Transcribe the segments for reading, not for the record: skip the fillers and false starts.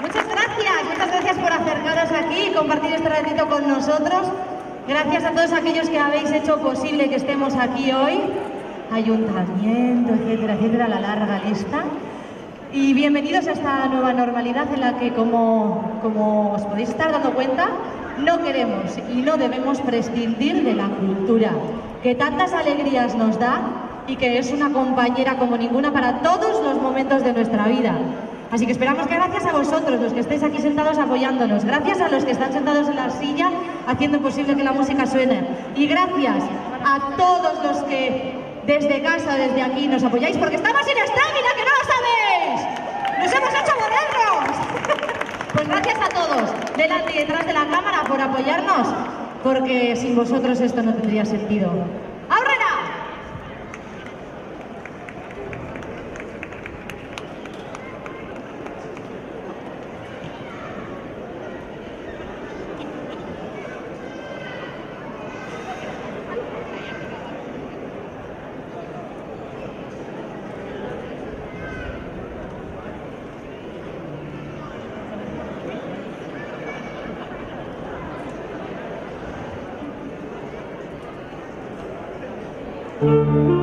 Muchas gracias por acercaros aquí y compartir este ratito con nosotros. Gracias a todos aquellos que habéis hecho posible que estemos aquí hoy. Ayuntamiento, etcétera, etcétera, la larga lista. Y bienvenidos a esta nueva normalidad en la que, como os podéis estar dando cuenta, no queremos y no debemos prescindir de la cultura, que tantas alegrías nos da y que es una compañera como ninguna para todos los momentos de nuestra vida. Así que esperamos que gracias a vosotros, los que estáis aquí sentados apoyándonos, gracias a los que están sentados en la silla haciendo posible que la música suene, y gracias a todos los que desde casa, desde aquí, nos apoyáis, porque estamos sin estamina, que no lo sabéis. ¡Nos hemos hecho modernos! Pues gracias a todos, delante y detrás de la cámara, por apoyarnos, porque sin vosotros esto no tendría sentido. ¡Aurrera! Just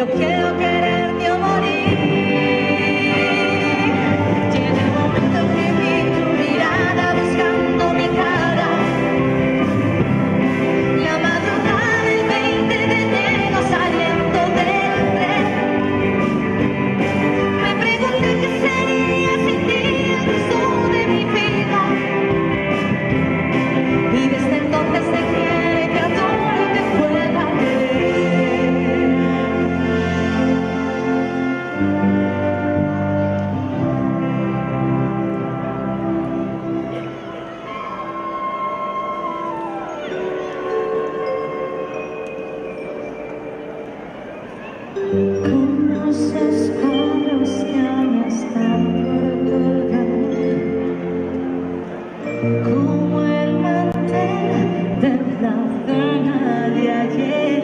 yo quiero quererte o morir. Llega el momento que vi tu mirada buscando mi cara. La madrugada del 20 de enero saliendo del tren. Me pregunté qué sería sin ti el resto de mi vida. Y desde entonces te quiero y te adoro y te pueda querer. Como esos cabros que aún están por colgar, como el mantel de la cena de ayer,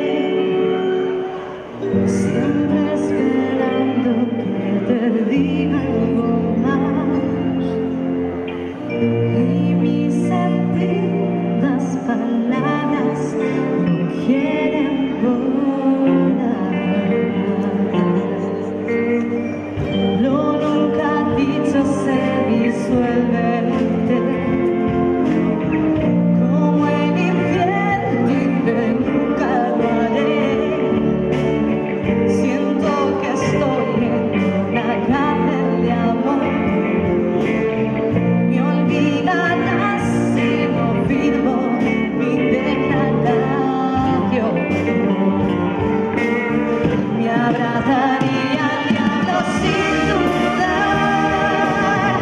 siempre esperando que te diga algo más. Y mis sentidas palabras no quieren volar. Lo nunca dicho se disuelve como el infierno y que nunca lo haré. Siento que estoy en una cárcel de amor. Me olvidarás si no firmo mi declaración. Me abrazaría al diablo sin dudar,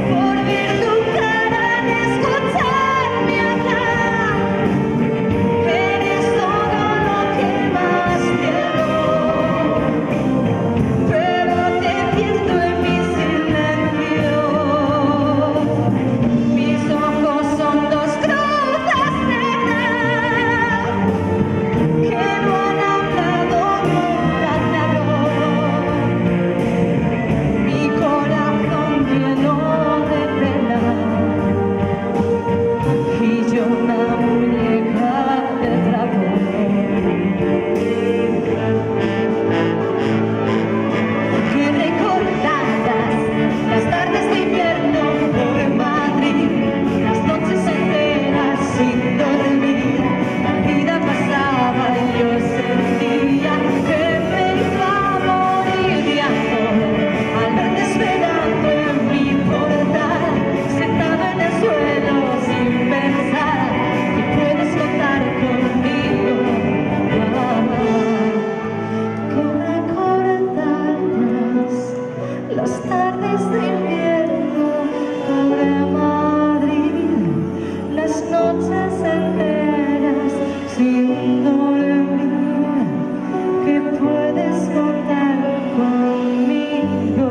por ver tu cara y escucharme hablar. Eres todo lo que más quiero, pero te pierdo en mi silencio. Mis ojos son dos cruces negras que no han hablado nunca claro. Mi corazón lleno de pena y yo una muñeca de trapo. Que recordarás las tardes de invierno por Madrid, las noches enteras sin dormir. La vida pasaba y yo sentía que me iba a morir de amor al verte esperando en mi portal, sentado en el suelo sin pensar que puedes contar conmigo. Que recordarás las tardes de invierno sobre Madrid, las noches enteras sin dormir, que puedes contar conmigo.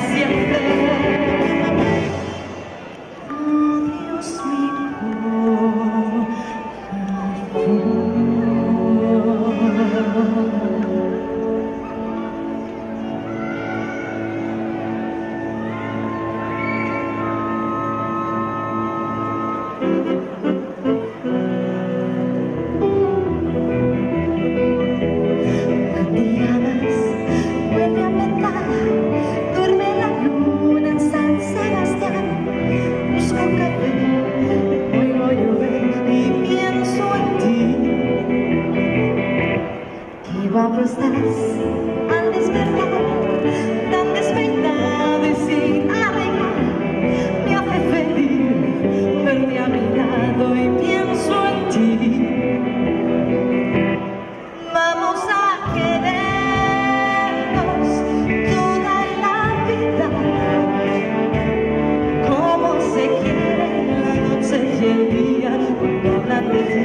siempre. Adiós, mi guapo estás al despertar, tan despeinado y sin arreglar. Me hace feliz verte a mi lado y pienso en ti. Vamos a querernos toda la vida, como se quiere la noche y el día cuando hablan de ti.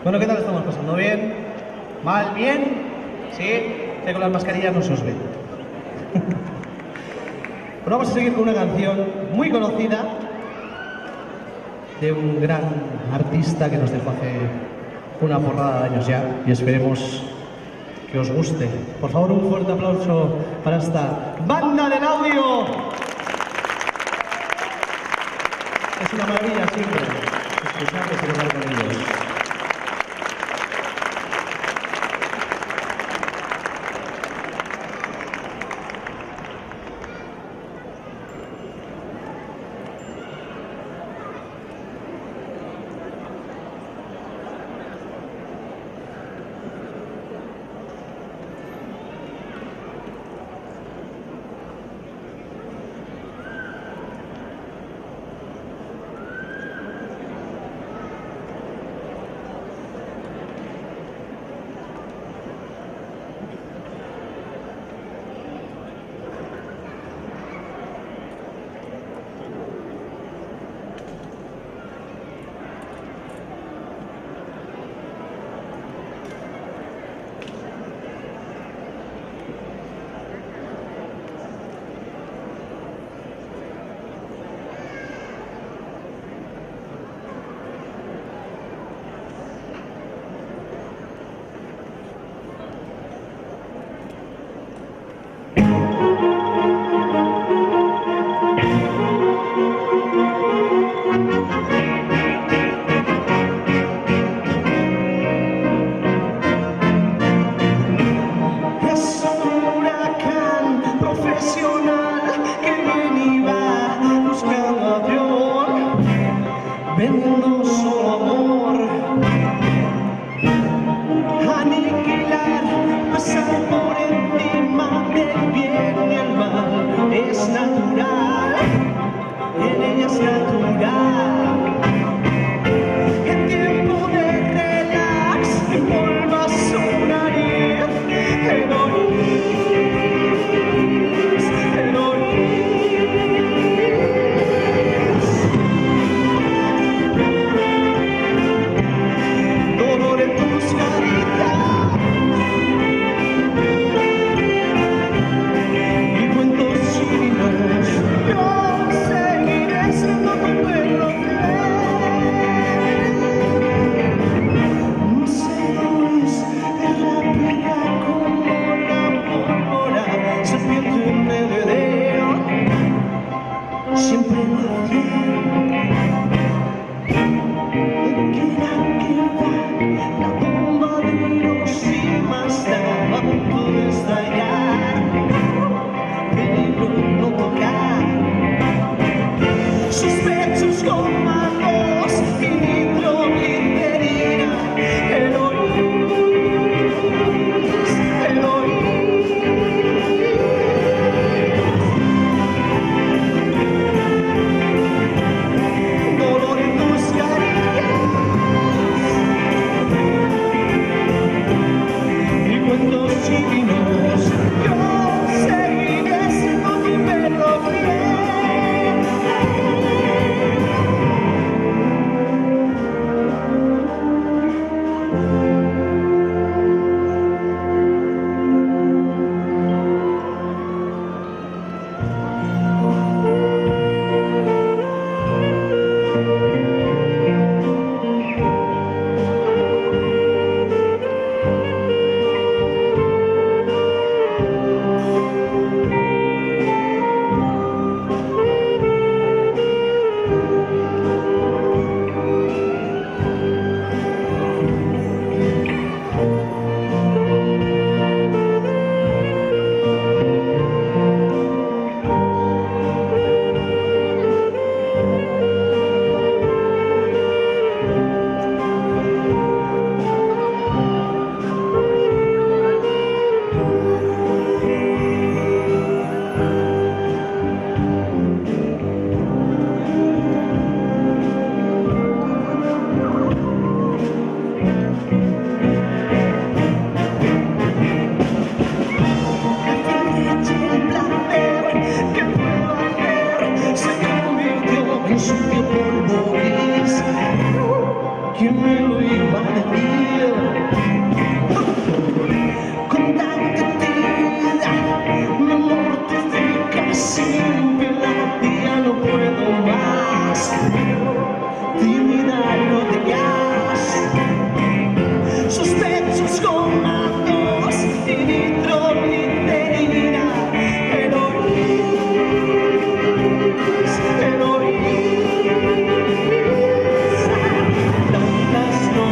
Bueno, ¿qué tal estamos pasando? ¿Bien? ¿Mal? ¿Bien? ¿Sí? Que con las mascarillas no se os ve. Bueno, vamos a seguir con una canción muy conocida de un gran artista que nos dejó hace una porrada de años ya y esperemos que os guste. Por favor, un fuerte aplauso para esta banda del audio. Es una maravilla siempre escucharles y tocar con ellos. ¿quién me lo iba a decir? Con tanta actividad me mortifica siempre la tía, no puedo más. Tímida, no digas sus pechos con mazos y nitroglicerina. Heroína, tantas noches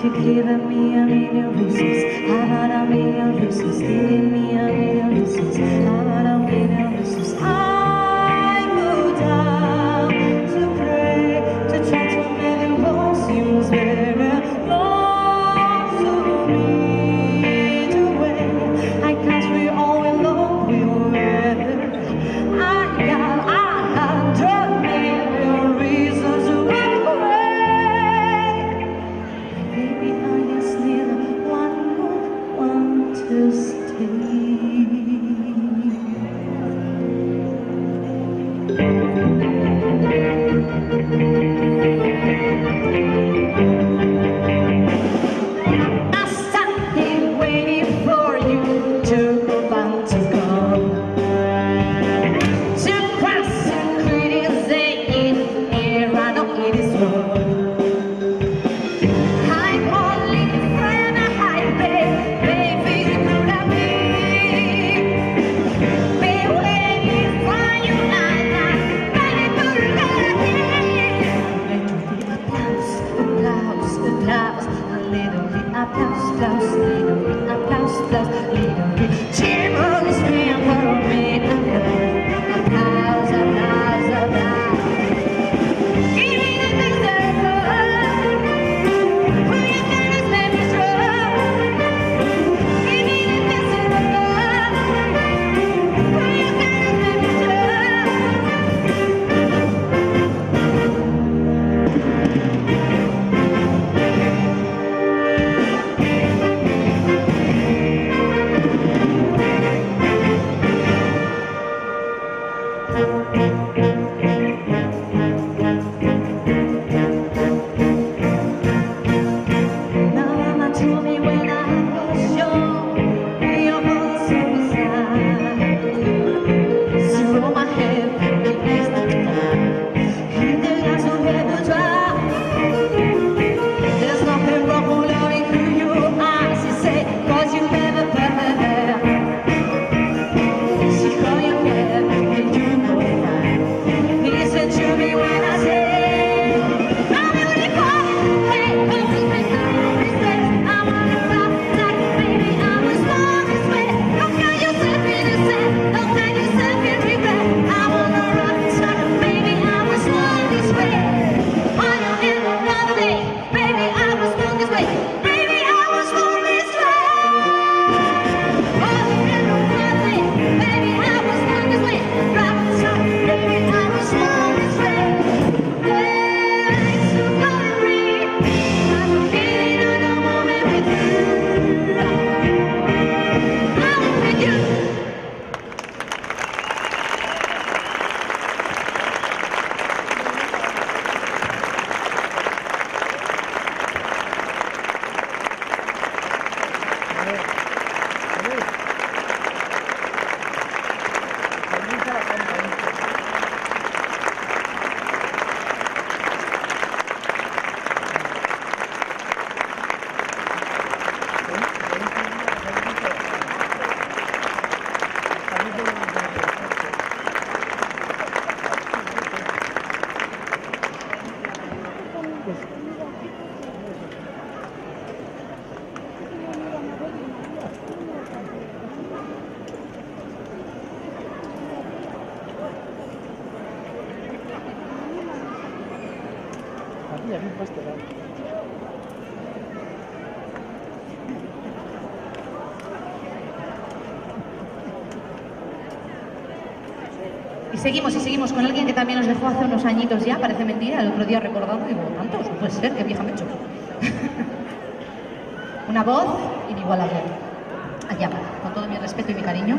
You're giving me a million reasons. I got a million reasons. Giving me a million reasons. I got a million reasons. I go down to pray, to try to make the world seems better. Lord, to me the way. I guess we all in love with weather. I got 100 million reasons to run away. Maybe I just need one more one to stay. I sat here waiting for you to want to come. To cross and critics say it here, I know it is wrong. I'm only a friend I hide, baby, could I be? Be waiting for you, baby, could I be? Applause, applause, a little bit applause, applause, little bit applause, applause, little bit chimneys spin for me. Applause, applause, applause. Give me the things that I love. Who you gonna make me strong? Give me the things that I love. Who you gonna make me Mama told me when I was young, your voice was sad. So my head is in the glass of ever dry. There's nothing wrong with loving who you are, she said, 'cause you never better. She called your head and you know fine. He said to me when I said, I'm really fine, hey, 'cause it's been I wanna rock like baby, I was born this way. Don't get yourself in a set, don't get yourself in regret. I wanna rock like baby, I was born this way. On your end of another day, baby, I was born this way. Baby, I was born this way. On your end of another day, baby, I was born this way. Rock like baby, I was born this way. Thanks for calling me. I'm feeling on a moment with you. I'm with you. Y seguimos con alguien que también nos dejó hace unos añitos ya, parece mentira, el otro día recordando, digo, ¿tantos? No puede ser, qué vieja me he hecho. Una voz inigualable. Allá va, con todo mi respeto y mi cariño.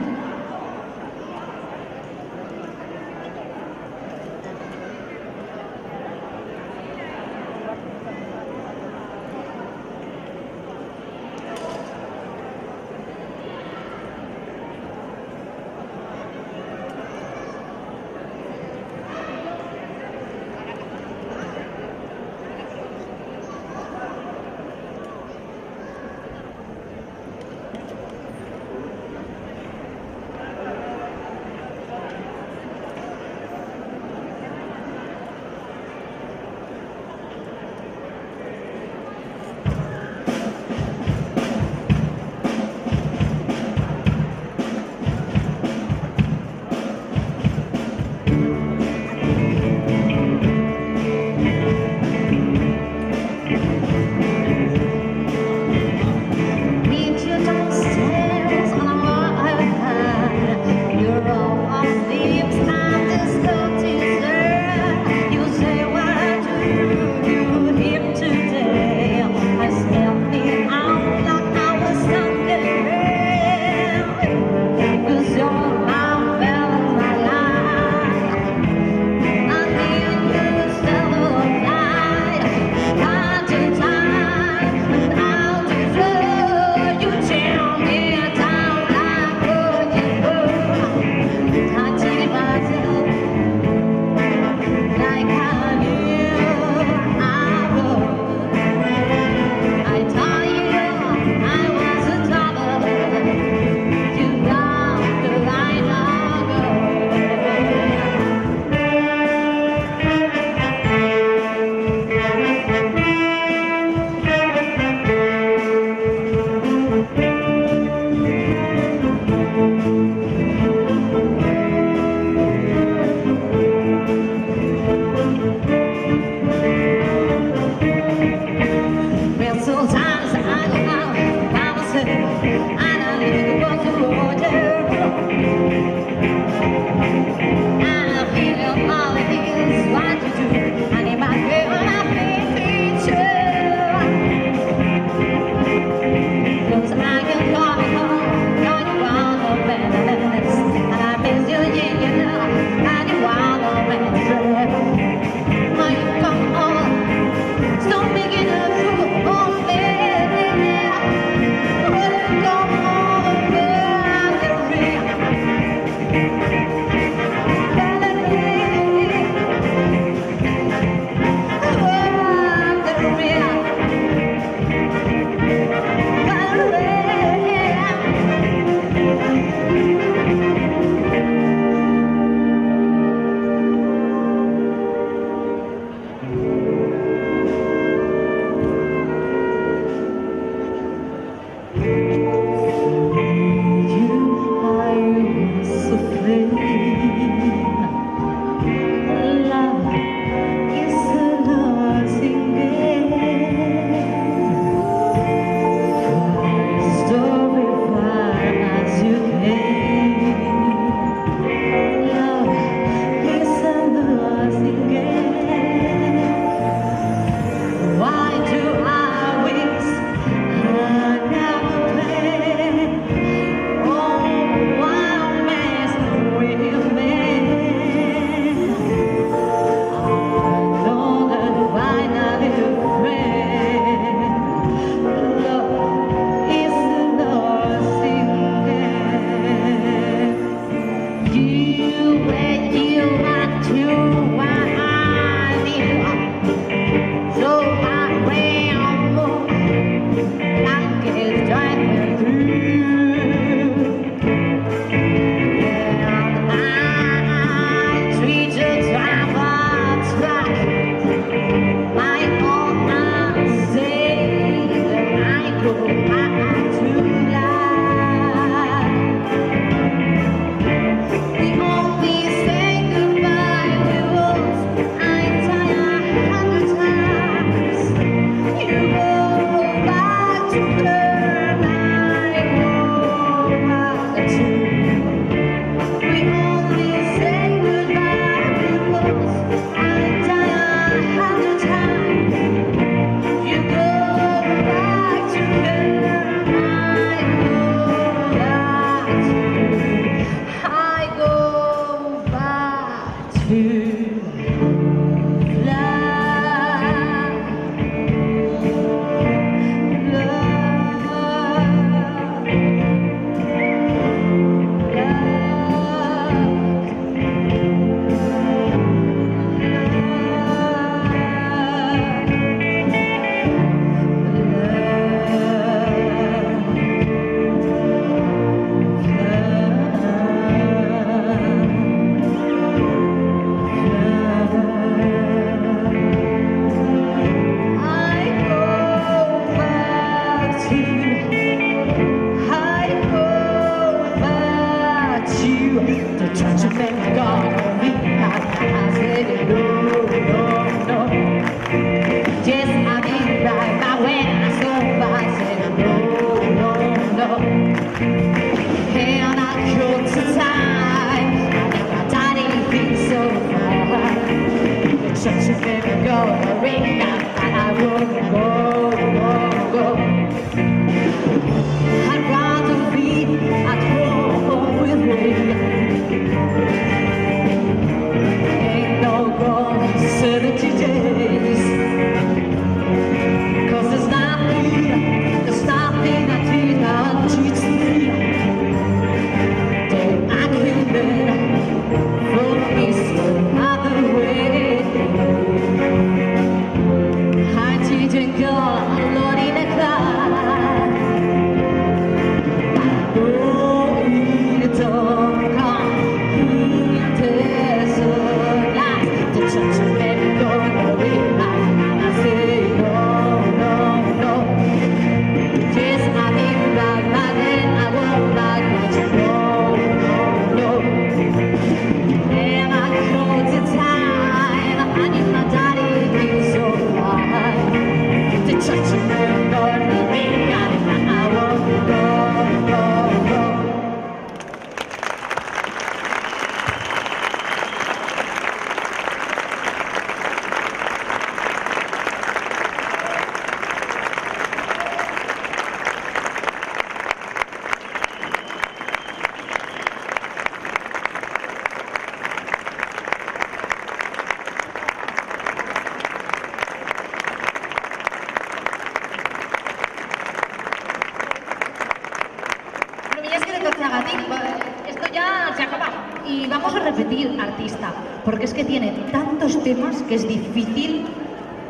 Esto ya se acaba. Y vamos a repetir artista, porque es que tiene tantos temas que es difícil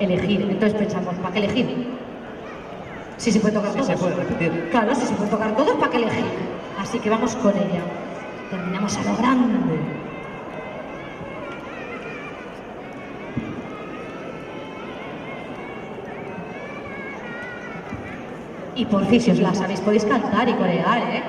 elegir. Entonces pensamos, ¿para qué elegir? Si se puede tocar todos. Se puede repetir. Claro, si se puede tocar todos, ¿para qué elegir? Así que vamos con ella. Terminamos a lo grande. Y por fin, si os la sabéis, podéis cantar y corear, ¿eh?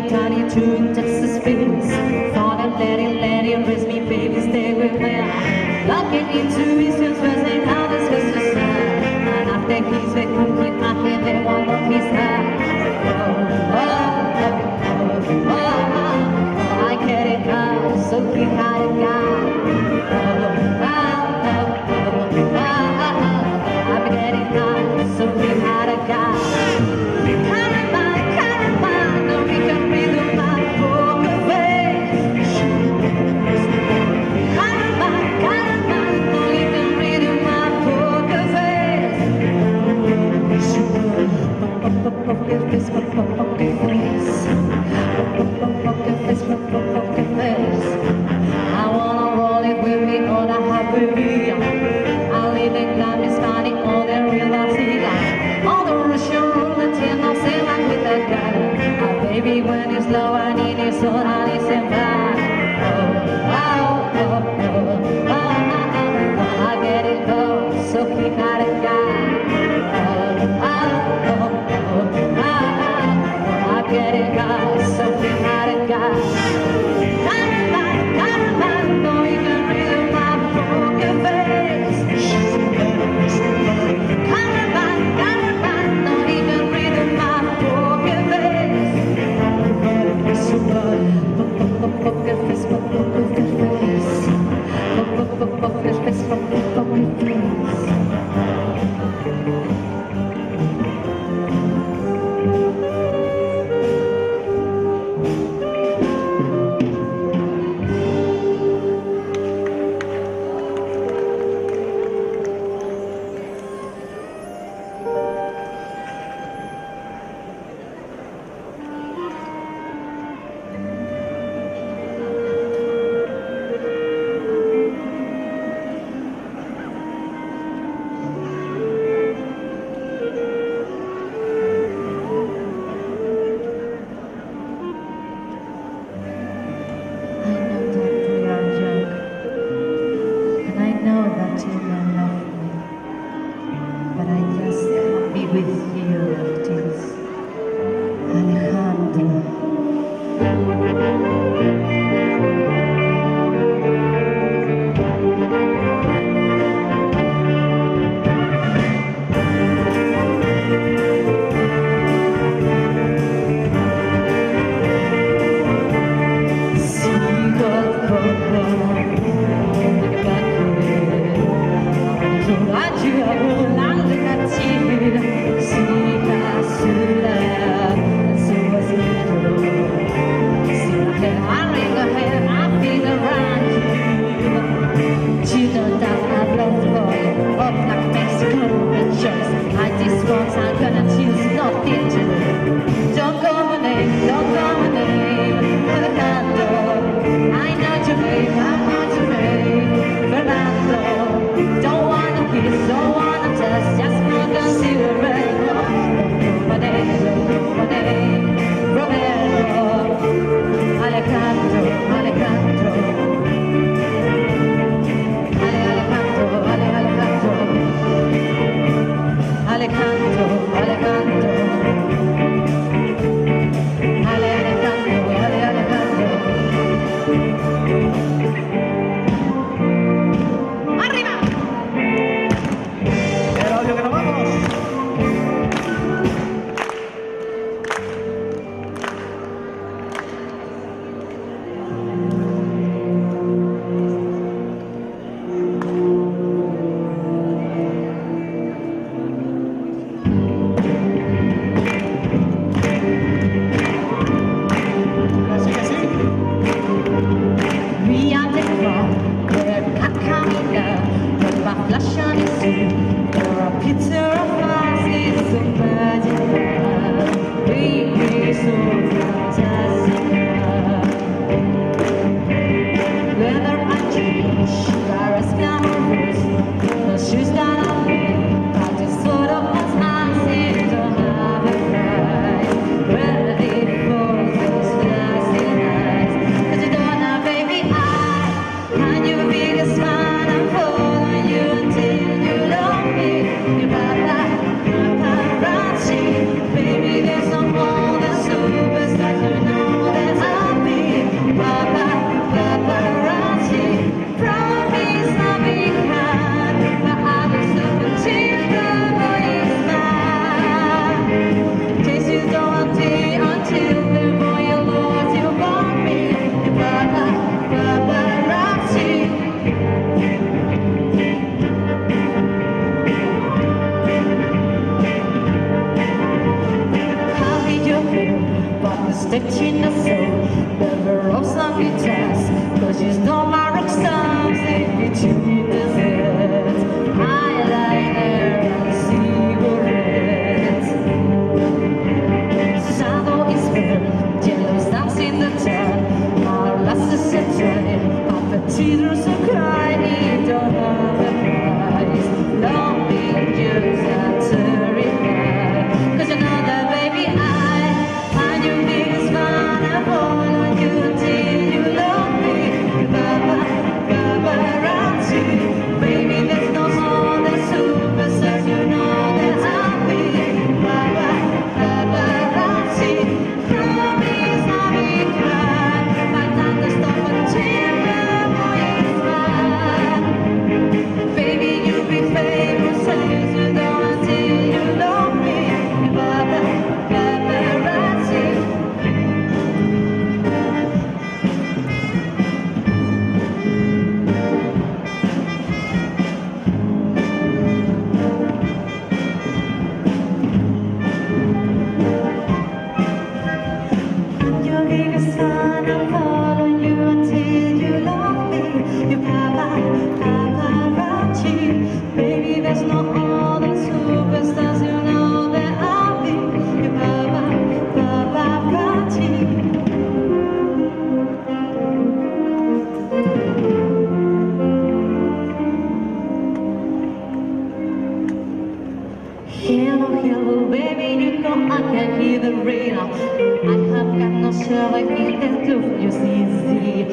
Tiny tune, Texas Spins. Thought I'd let it raise me, baby, stay with me. Looking into his eyes, wasn't how this was to start. And after he's the cookie, I can let one of his hands. I get it now, so he had it down. I'm getting now, so he had it down. I wanna roll it with me, all I have with me. I live in Glam, it's funny, all the real I all the Russian roulette, and I'll say like with that guy. Baby, when it's low, I need it, so I need some back. I get it low, so he got a guy. I get it low, so he got a guy. Poker stitching the soul, never of some guitars, cause she's not my rock stars, they get you in the head. Eyeliner and cigarettes. Shadow is fair, yellow stars in the dark, my lasses are drying, but the tears are crying, don't have a price. Loving you's a terrified, cause you know that baby I find you biggest fan, I fall on you till you love me. Baba, paparazzi, baby there's no more than superstars, you know that I'll be. Baba, paparazzi, promise I'll be kind, but not the stop until the morning's light. Baby you'll be famous as you know until you love me. Baba, paparazzi. Your biggest fan, I'll follow you until you love me. You paparazzi, baby there's no other superstars, you know that I'll be. You paparazzi. Hello, hello, baby, you know I can hear the rain. I have got no showing in the roof, you see.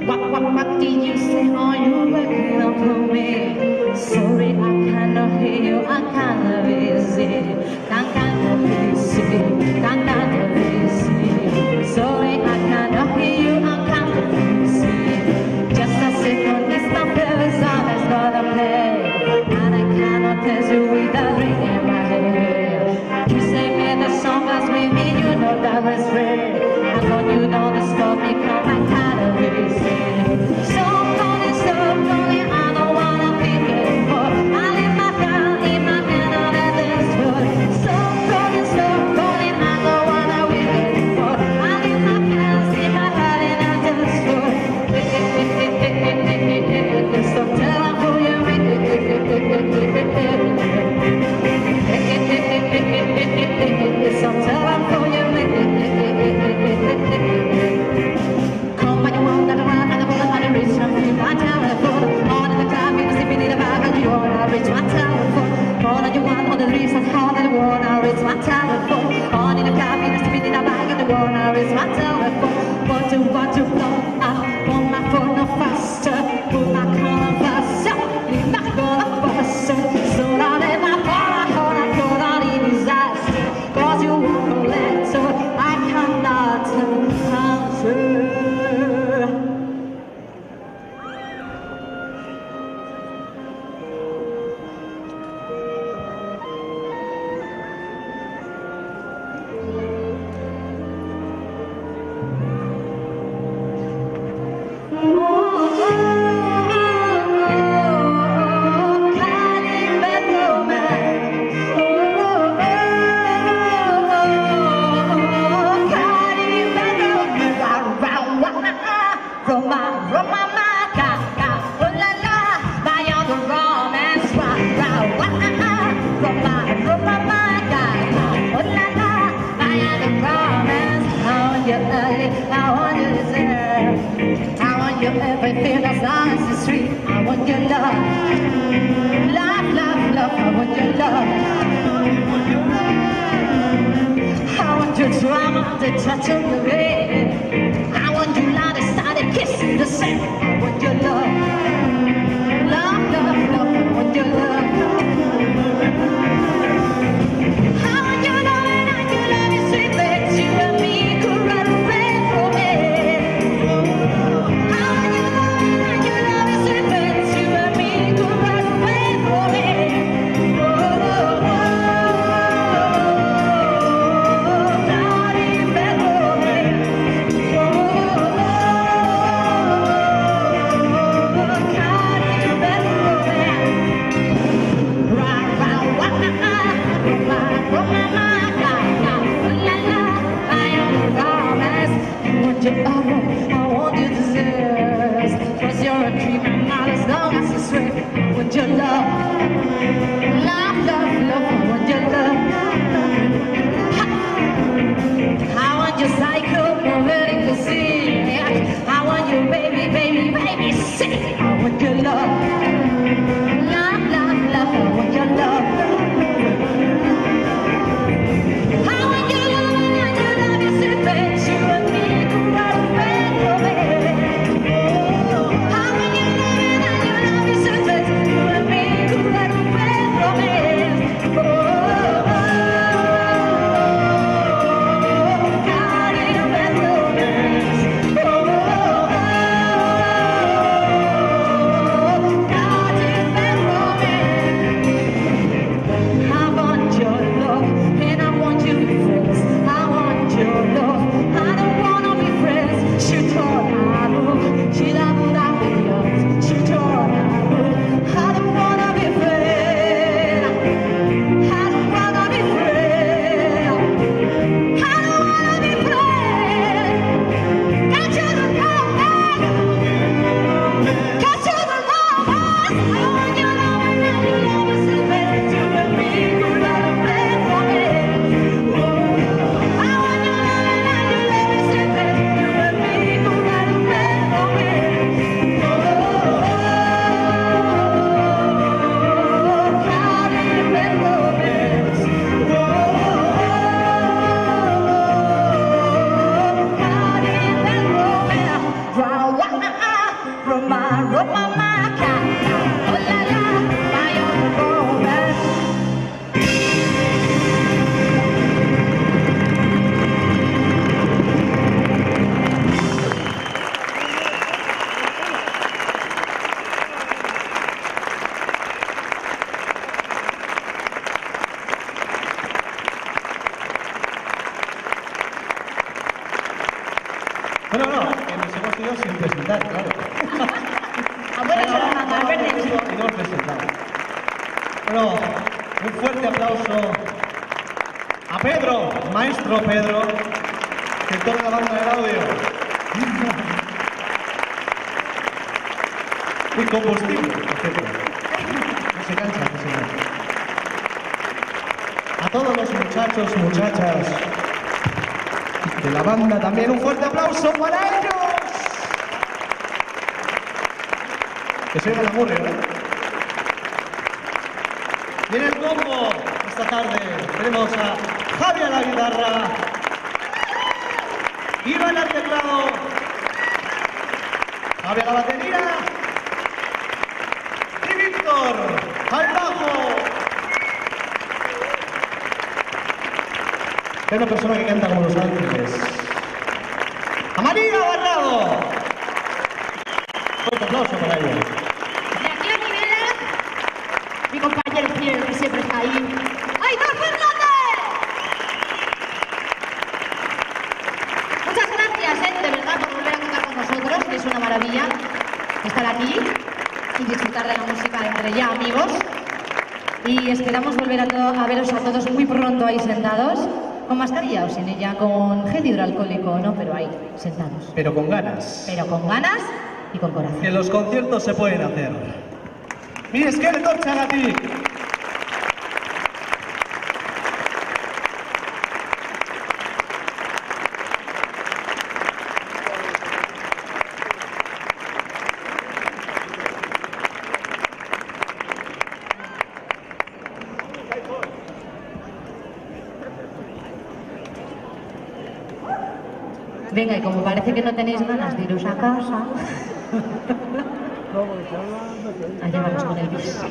What did you say? Oh, you're waking up for me. Sorry, I cannot hear you, I cannot busy. Can't busy. Sorry, I cannot hear you, I can't busy. Just a second, it's not very sound, that's not a play. And I cannot tell you with a ring in my head. You say me the song that's with me, you know that was real. And when you know the stop me, come and kind of busy. So calling, I don't wanna be anymore. I leave my hand on the dance floor. So calling, I don't wanna win anymore. I leave my hands in my head in the dance floor. So tell them who you so tell them who you come when you want that around and the bullet on the reach from my telephone. All of the time you sleeping in the bag and you wanna reach my telephone. All that you want, all the reasons how that you wanna reach my telephone. All in the car, you sleeping in the bag and you wanna reach my telephone. Want to blow up, want my phone no faster, put my car faster, leave my phone faster. So now let my phone, I put on in his eyes, cause you won't let so I cannot answer. Everything as long as it's sweet. I want your love, love, love, love. I want your love. I want your drama, the touch of your head. I want you like to start kissing the sand. I want your love, love, love, love. I want your love. I want your love and I can love you sweet, that you and me could run away from me. I want your cycle, moving to see. I want your baby, baby, baby, sick. I want your love, love, love, love. I want your love. I want your love, and your love is a bitch. You and me could run away from it. I want your love, and your love is a bitch. You and me could run away from it. God in bed romance. God in bed romance. I want your love, and I want you to be friends. I want your love, I don't wanna be friends. Chutorabo, chidabudabuyos, chutorabo. I don't wanna be friends. I don't wanna be friends. I don't wanna be friends. Can't you the romance? Can't you the romance? I want your love, and your love is the best. You and me could run away from it. I want your love, and your love is the best. You and me could run away from it. God in bed romance. God in bed romance. Roma, Roma, my cat. Oh la la, my own romance. Bueno, no, que nos hemos ido sin presentar, claro. Abuelo, se lo mando, Alberto. Y no hemos presentado. Bueno, un fuerte aplauso a Pedro, maestro Pedro, que toca la banda del audio. Y combustible, por cierto. No se cansa, no se cansa. A todos los muchachos y muchachas de la banda también un fuerte aplauso para ellos. Que se oiga la murria, ¿no? Y en el combo esta tarde tenemos a Javi a la guitarra, Iván al teclado, Javi a la batería y Víctor al bajo. Es una persona que canta como Los Ángeles. ¡A María Barrado! Fuerte aplauso para ella. De aquí a niveles, mi compañero fiel que siempre está ahí. ¡Aitor Fernández! Muchas gracias, de verdad, por volver a contar con nosotros, que es una maravilla estar aquí y disfrutar de la música entre ya amigos. Y esperamos volver a veros a todos muy pronto ahí sentados. Con mascarilla o sin ella, con gel hidroalcohólico, ¿no? Pero ahí, sentados. Pero con ganas. Pero con ganas y con corazón. Que los conciertos se pueden hacer. ¡Mi esqueleto, Chagati! Venga, y como parece que no tenéis ganas de iros a casa, allá vamos con el bis.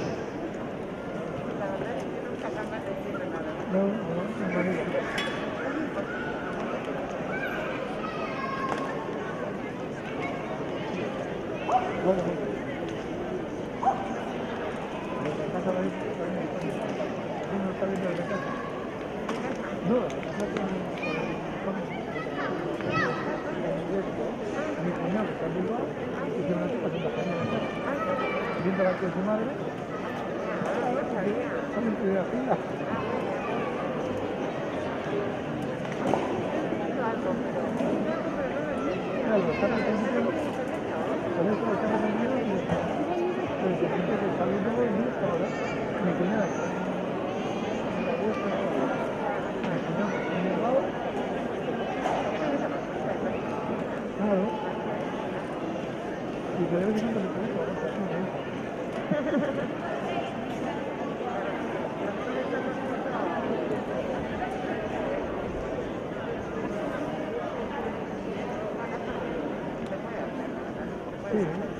Viendo la que es su madre, son en primera fila. Claro, están entendiendo, por eso lo están entendiendo, pero se siente que está viendo muy bien ahora, mi cuñada. porque debe ser un película. Sí, sí.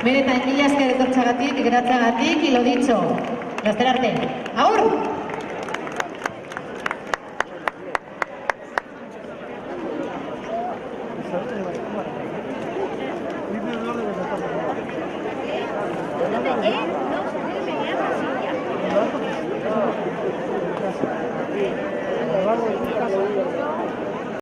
Bene, eta mila esker etortxagatik, y lo dicho, Y a esperarte. ¡Agur! Gracias.